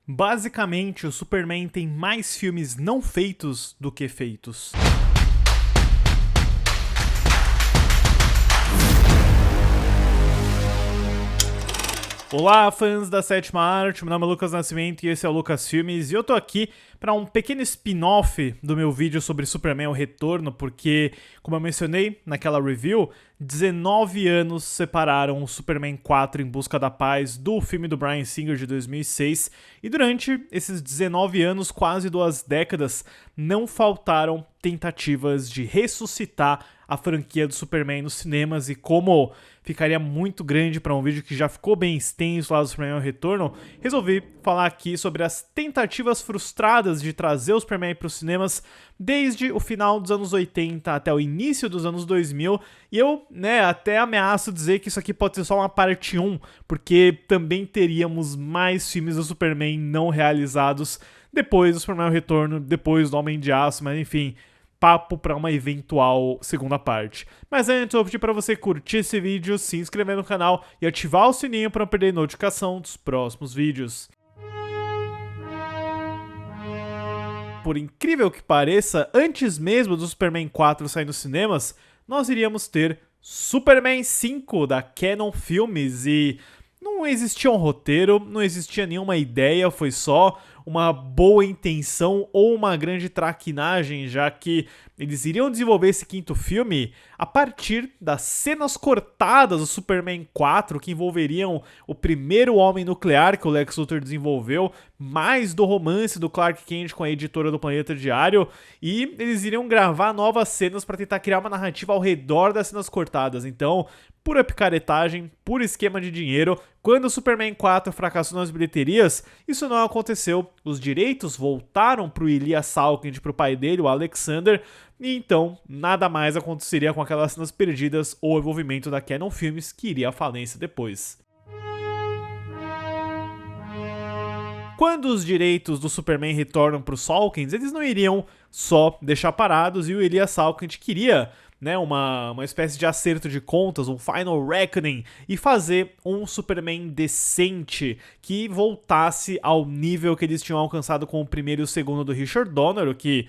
Basicamente, o Superman tem mais filmes não feitos do que feitos. Olá, fãs da Sétima Arte, meu nome é Lucas Nascimento e esse é o Lucas Filmes, e eu tô aqui para um pequeno spin-off do meu vídeo sobre Superman: O Retorno, porque, como eu mencionei naquela review, 19 anos separaram o Superman 4 Em Busca da Paz do filme do Bryan Singer de 2006, e durante esses 19 anos, quase 2 décadas, não faltaram tentativas de ressuscitar a franquia do Superman nos cinemas, e como ficaria muito grande para um vídeo que já ficou bem extenso lá do Superman: O Retorno, resolvi falar aqui sobre as tentativas frustradas de trazer o Superman para os cinemas desde o final dos anos 80 até o início dos anos 2000, e eu, até ameaço dizer que isso aqui pode ser só uma parte 1, porque também teríamos mais filmes do Superman não realizados depois do Superman: O Retorno, depois do Homem de Aço, mas enfim, papo para uma eventual segunda parte. Mas antes eu vou pedir para você curtir esse vídeo, se inscrever no canal e ativar o sininho para não perder notificação dos próximos vídeos. Por incrível que pareça, antes mesmo do Superman 4 sair nos cinemas, nós iríamos ter Superman 5 da Cannon Filmes, e não existia um roteiro, não existia nenhuma ideia, foi só uma boa intenção ou uma grande traquinagem, já que eles iriam desenvolver esse quinto filme a partir das cenas cortadas do Superman 4, que envolveriam o primeiro homem nuclear que o Lex Luthor desenvolveu, mais do romance do Clark Kent com a editora do Planeta Diário, e eles iriam gravar novas cenas para tentar criar uma narrativa ao redor das cenas cortadas. Então, pura picaretagem, puro esquema de dinheiro. Quando o Superman 4 fracassou nas bilheterias, isso não aconteceu. Os direitos voltaram para o Elias Salkind, para o pai dele, o Alexander, e então nada mais aconteceria com aquelas cenas perdidas ou o envolvimento da Cannon Filmes, que iria à falência depois. Quando os direitos do Superman retornam para os Salkinds, eles não iriam só deixar parados, e o Elias Salkind queria uma espécie de acerto de contas, um final reckoning, e fazer um Superman decente que voltasse ao nível que eles tinham alcançado com o primeiro e o segundo do Richard Donner, o que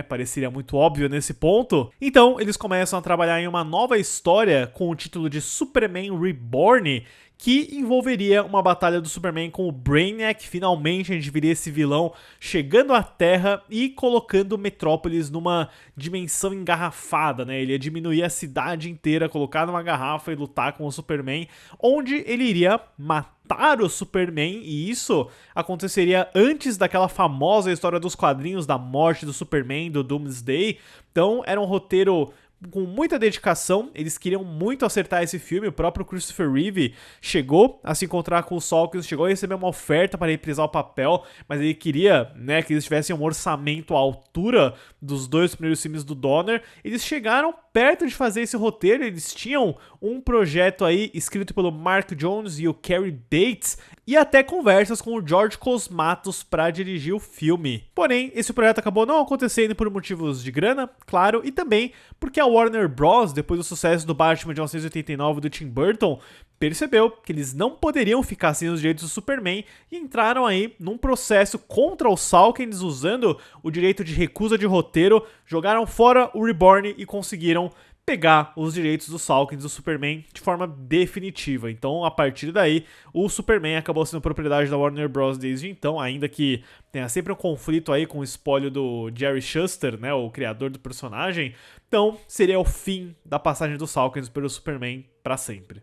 pareceria muito óbvio nesse ponto. Então eles começam a trabalhar em uma nova história com o título de Superman Reborn, que envolveria uma batalha do Superman com o Brainiac. Finalmente a gente viria esse vilão chegando à Terra e colocando Metrópolis numa dimensão engarrafada, Ele ia diminuir a cidade inteira, colocar numa garrafa e lutar com o Superman, onde ele iria matar o Superman, e isso aconteceria antes daquela famosa história dos quadrinhos da morte do Superman, do Doomsday. Então era um roteiro com muita dedicação, eles queriam muito acertar esse filme. O próprio Christopher Reeve chegou a se encontrar com o Salkind, chegou a receber uma oferta para reprisar o papel, mas ele queria que eles tivessem um orçamento à altura dos dois primeiros filmes do Donner. Eles chegaram perto de fazer esse roteiro, eles tinham um projeto aí escrito pelo Mark Jones e o Cary Bates, e até conversas com o George Cosmatos para dirigir o filme. Porém, esse projeto acabou não acontecendo por motivos de grana, claro, e também porque a Warner Bros., depois do sucesso do Batman de 1989 do Tim Burton, percebeu que eles não poderiam ficar sem os direitos do Superman e entraram aí num processo contra os Salkinds, usando o direito de recusa de roteiro, jogaram fora o Reborn e conseguiram pegar os direitos dos Salkinds do Superman de forma definitiva. Então, a partir daí, o Superman acabou sendo propriedade da Warner Bros. Desde então, ainda que tenha sempre um conflito aí com o espólio do Jerry Shuster, o criador do personagem. Então, seria o fim da passagem dos Salkinds pelo Superman para sempre.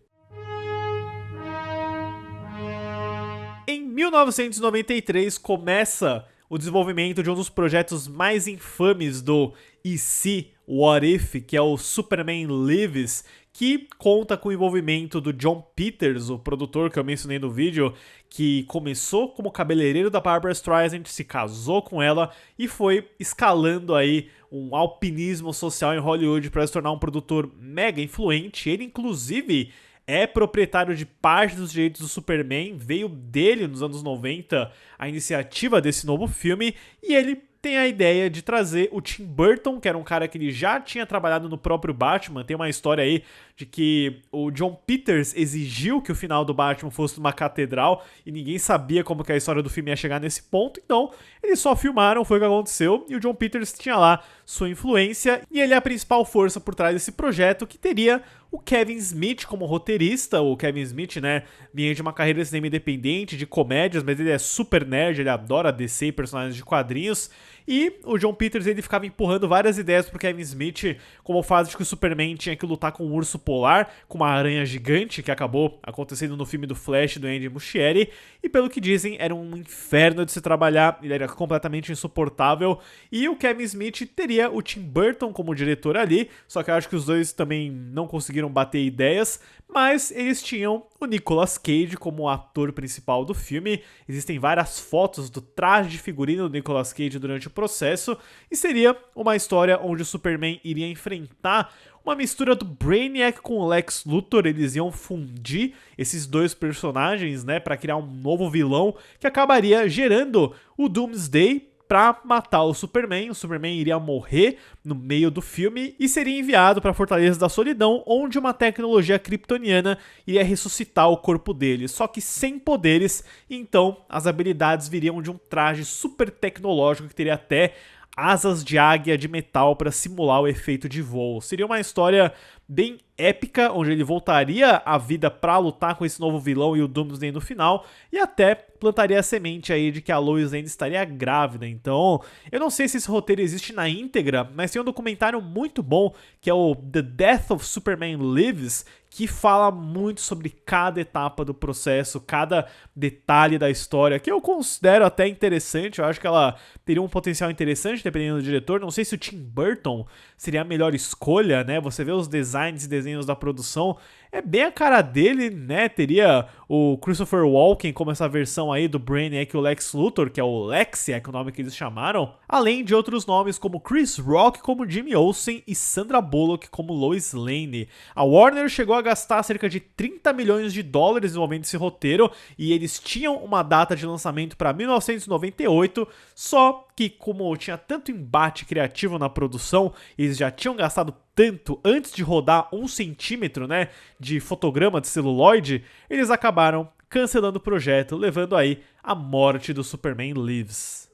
Em 1993 começa o desenvolvimento de um dos projetos mais infames do E se What If, que é o Superman Lives, que conta com o envolvimento do John Peters, o produtor que eu mencionei no vídeo, que começou como cabeleireiro da Barbra Streisand, se casou com ela e foi escalando aí um alpinismo social em Hollywood para se tornar um produtor mega influente. Ele, inclusive, é proprietário de parte dos direitos do Superman, veio dele nos anos 90 a iniciativa desse novo filme, e ele tem a ideia de trazer o Tim Burton, que era um cara que ele já tinha trabalhado no próprio Batman. Tem uma história aí de que o John Peters exigiu que o final do Batman fosse numa catedral e ninguém sabia como que a história do filme ia chegar nesse ponto, então eles só filmaram, foi o que aconteceu, e o John Peters tinha lá sua influência e ele é a principal força por trás desse projeto, que teria o Kevin Smith como roteirista. O Kevin Smith, né, vinha de uma carreira de cinema independente, de comédias, mas ele é super nerd, ele adora DC e personagens de quadrinhos. E o John Peters, ele ficava empurrando várias ideias pro Kevin Smith, como o fato de que o Superman tinha que lutar com um urso polar, com uma aranha gigante, que acabou acontecendo no filme do Flash, do Andy Muschietti, e pelo que dizem, era um inferno de se trabalhar, ele era completamente insuportável, e o Kevin Smith teria o Tim Burton como diretor ali, só que eu acho que os dois também não conseguiram bater ideias, mas eles tinham o Nicolas Cage como ator principal do filme. Existem várias fotos do traje de figurino do Nicolas Cage durante o processo, e seria uma história onde o Superman iria enfrentar uma mistura do Brainiac com o Lex Luthor. Eles iam fundir esses dois personagens, né, para criar um novo vilão que acabaria gerando o Doomsday pra matar o Superman. O Superman iria morrer no meio do filme e seria enviado para a Fortaleza da Solidão, onde uma tecnologia kryptoniana iria ressuscitar o corpo dele, só que sem poderes. Então as habilidades viriam de um traje super tecnológico que teria até asas de águia de metal para simular o efeito de voo. Seria uma história bem épica, onde ele voltaria à vida para lutar com esse novo vilão e o Doomsday no final, e até plantaria a semente aí de que a Lois Lane estaria grávida. Então, eu não sei se esse roteiro existe na íntegra, mas tem um documentário muito bom, que é o The Death of Superman Lives, que fala muito sobre cada etapa do processo, cada detalhe da história, que eu considero até interessante. Eu acho que ela teria um potencial interessante dependendo do diretor. Não sei se o Tim Burton seria a melhor escolha, né? Você vê os designs e desenhos da produção, é bem a cara dele, né? Teria o Christopher Walken como essa versão aí do Brainiac e o Lex Luthor, que é o Lexiac, o nome que eles chamaram, além de outros nomes como Chris Rock como Jimmy Olsen e Sandra Bullock como Lois Lane. A Warner chegou a gastar cerca de 30 milhões de dólares no momento desse roteiro, e eles tinham uma data de lançamento para 1998, só que como tinha tanto embate criativo na produção, eles já tinham gastado tanto antes de rodar 1 centímetro, né, de fotograma de celuloide, eles acabaram cancelando o projeto, levando aí à morte do Superman Lives.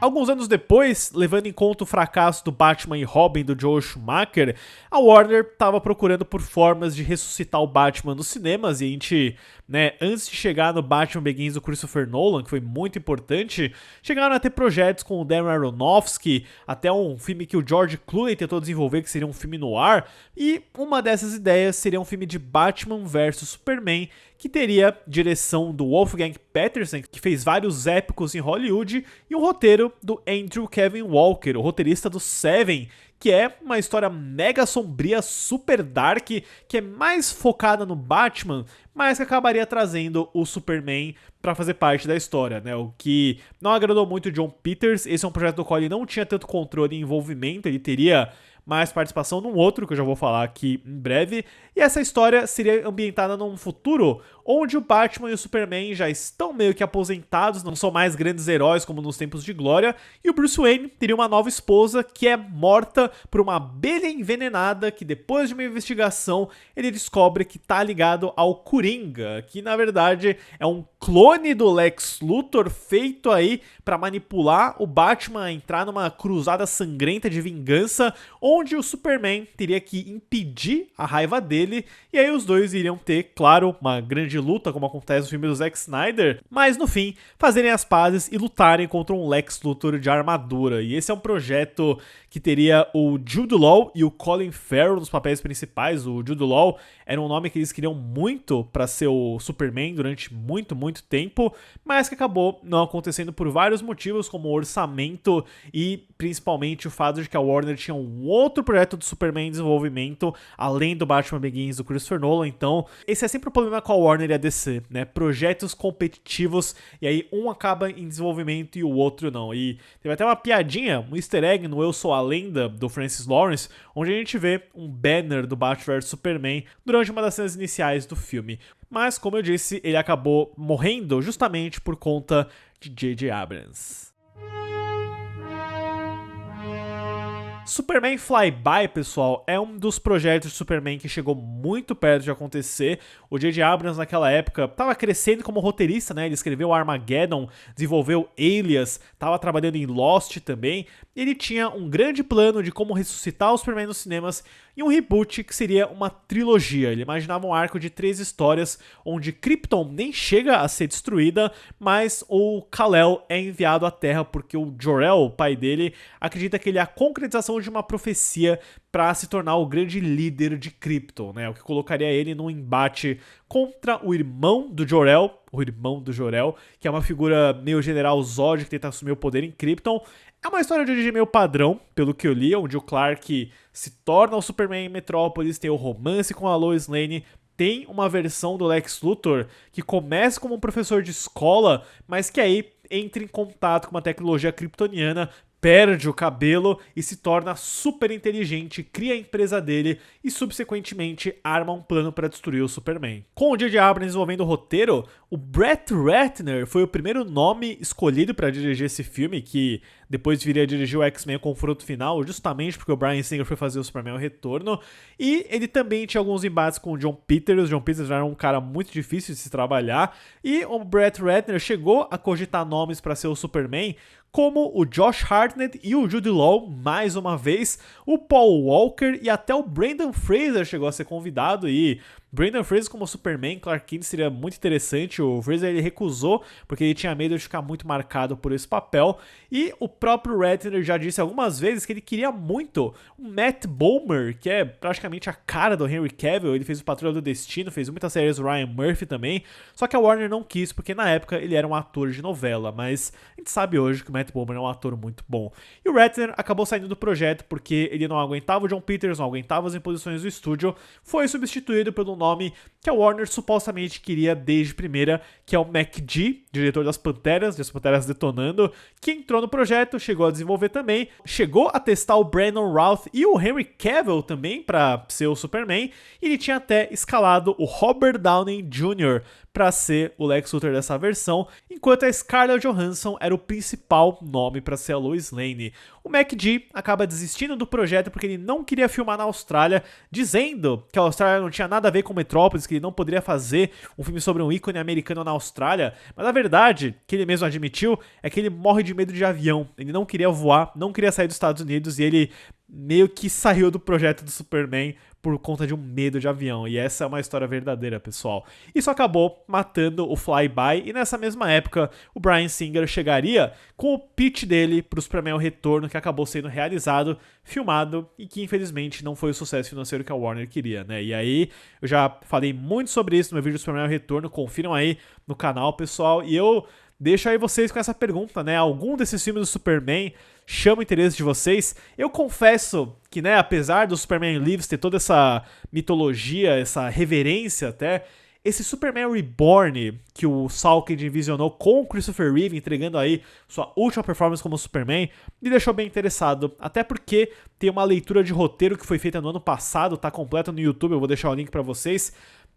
Alguns anos depois, levando em conta o fracasso do Batman e Robin do Joel Schumacher, a Warner estava procurando por formas de ressuscitar o Batman nos cinemas, e a gente, né, antes de chegar no Batman Begins do Christopher Nolan, que foi muito importante, chegaram a ter projetos com o Darren Aronofsky, até um filme que o George Clooney tentou desenvolver, que seria um filme noir, e uma dessas ideias seria um filme de Batman vs Superman, que teria direção do Wolfgang Petersen, que fez vários épicos em Hollywood, e um roteiro do Andrew Kevin Walker, o roteirista do Seven, que é uma história mega sombria, super dark, que é mais focada no Batman, mas que acabaria trazendo o Superman para fazer parte da história, né? O que não agradou muito o John Peters. Esse é um projeto do qual ele não tinha tanto controle e envolvimento, ele teria mais participação num outro, que eu já vou falar aqui em breve, e essa história seria ambientada num futuro onde o Batman e o Superman já estão meio que aposentados, não são mais grandes heróis como nos tempos de glória, e o Bruce Wayne teria uma nova esposa que é morta por uma abelha envenenada, que depois de uma investigação ele descobre que tá ligado ao Coringa, que na verdade é um clone do Lex Luthor feito aí para manipular o Batman a entrar numa cruzada sangrenta de vingança, onde o Superman teria que impedir a raiva dele, e aí os dois iriam ter, claro, uma grande luta, como acontece no filme do Zack Snyder, mas no fim, fazerem as pazes e lutarem contra um Lex Luthor de armadura. E esse é um projeto que teria o Jude Law e o Colin Farrell nos papéis principais. O Jude Law era um nome que eles queriam muito para ser o Superman durante muito tempo, mas que acabou não acontecendo por vários motivos, como orçamento e principalmente o fato de que a Warner tinha um outro projeto do Superman em desenvolvimento, além do Batman Begins do Christopher Nolan. Então esse é sempre o problema com a Warner, Warner e a DC, né? Projetos competitivos, e aí um acaba em desenvolvimento e o outro não. E teve até uma piadinha, um easter egg no Eu Sou a Lenda, do Francis Lawrence, onde a gente vê um banner do Batman vs Superman durante uma das cenas iniciais do filme. Mas, como eu disse, ele acabou morrendo justamente por conta de J.J. Abrams. Superman Flyby, pessoal, é um dos projetos de Superman que chegou muito perto de acontecer. O J.J. Abrams, naquela época, estava crescendo como roteirista, né? Ele escreveu Armageddon, desenvolveu Alias, estava trabalhando em Lost também. E ele tinha um grande plano de como ressuscitar o Superman nos cinemas e um reboot que seria uma trilogia. Ele imaginava um arco de 3 histórias, onde Krypton nem chega a ser destruída, mas o Kal-El é enviado à Terra porque o Jor-El, o pai dele, acredita que ele é a concretização de uma profecia para se tornar o grande líder de Krypton, né? O que colocaria ele num embate contra o irmão do Jor-El, que é uma figura meio General Zod que tenta assumir o poder em Krypton. É uma história de origem meio padrão, pelo que eu li, onde o Clark se torna o Superman em Metrópolis, tem o romance com a Lois Lane, tem uma versão do Lex Luthor que começa como um professor de escola, mas que aí entra em contato com uma tecnologia kryptoniana, perde o cabelo e se torna super inteligente, cria a empresa dele e subsequentemente arma um plano para destruir o Superman. Com o J.J. Abrams desenvolvendo o roteiro, o Brett Ratner foi o primeiro nome escolhido para dirigir esse filme, que depois viria a dirigir o X-Men Confronto Final, justamente porque o Bryan Singer foi fazer o Superman o Retorno, e ele também tinha alguns embates com o John Peters. O John Peters era um cara muito difícil de se trabalhar, e o Brett Ratner chegou a cogitar nomes para ser o Superman, como o Josh Hartnett e o Jude Law, mais uma vez, o Paul Walker e até o Brendan Fraser chegou a ser convidado. E Brendan Fraser como Superman, Clark Kent, seria muito interessante. O Fraser ele recusou porque ele tinha medo de ficar muito marcado por esse papel. E o próprio Ratner já disse algumas vezes que ele queria muito o Matt Bomer, que é praticamente a cara do Henry Cavill. Ele fez o Patrulha do Destino, fez muitas séries do Ryan Murphy também. Só que a Warner não quis porque na época ele era um ator de novela. Mas a gente sabe hoje que o Matt Bomer é um ator muito bom. E o Ratner acabou saindo do projeto porque ele não aguentava o John Peters, não aguentava as imposições do estúdio. Foi substituído pelo nome que a Warner supostamente queria desde primeira, que é o McG, diretor das Panteras Detonando, que entrou no projeto, chegou a desenvolver também, chegou a testar o Brandon Routh e o Henry Cavill também para ser o Superman, e ele tinha até escalado o Robert Downey Jr. para ser o Lex Luthor dessa versão, enquanto a Scarlett Johansson era o principal nome para ser a Lois Lane. O McG acaba desistindo do projeto porque ele não queria filmar na Austrália, dizendo que a Austrália não tinha nada a ver com Metrópolis, que ele não poderia fazer um filme sobre um ícone americano na Austrália, mas a verdade, que ele mesmo admitiu, é que ele morre de medo de avião. Ele não queria voar, não queria sair dos Estados Unidos, e ele meio que saiu do projeto do Superman por conta de um medo de avião. E essa é uma história verdadeira, pessoal. Isso acabou matando o Flyby, e nessa mesma época o Bryan Singer chegaria com o pitch dele para o Superman o Retorno, que acabou sendo realizado, filmado, e que infelizmente não foi o sucesso financeiro que a Warner queria, né? E aí eu já falei muito sobre isso no meu vídeo do Superman o Retorno, confiram aí no canal, pessoal, e eu deixo aí vocês com essa pergunta, né? Algum desses filmes do Superman chama o interesse de vocês? Eu confesso que, né, apesar do Superman Lives ter toda essa mitologia, essa reverência até, esse Superman Reborn que o Salkind envisionou com o Christopher Reeve, entregando aí sua última performance como Superman, me deixou bem interessado, até porque tem uma leitura de roteiro que foi feita no ano passado, tá completa no YouTube, eu vou deixar o link pra vocês,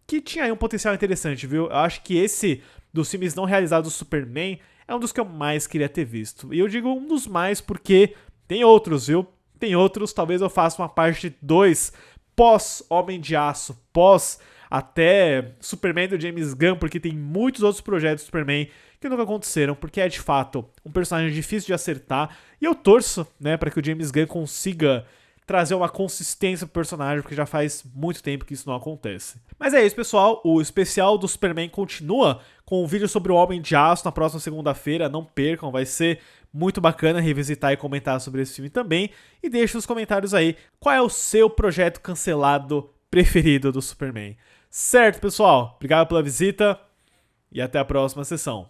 que tinha aí um potencial interessante, viu? Eu acho que esse dos filmes não realizados do Superman é um dos que eu mais queria ter visto. E eu digo um dos mais porque tem outros, viu? Tem outros, talvez eu faça uma parte 2 pós Homem de Aço, pós até Superman do James Gunn, porque tem muitos outros projetos do Superman que nunca aconteceram, porque é de fato um personagem difícil de acertar, e eu torço, né, para que o James Gunn consiga trazer uma consistência pro personagem, porque já faz muito tempo que isso não acontece. Mas é isso, pessoal, o especial do Superman continua com um vídeo sobre o Homem de Aço na próxima segunda-feira, não percam, vai ser muito bacana revisitar e comentar sobre esse filme também, e deixe nos comentários aí qual é o seu projeto cancelado preferido do Superman. Certo, pessoal? Obrigado pela visita e até a próxima sessão.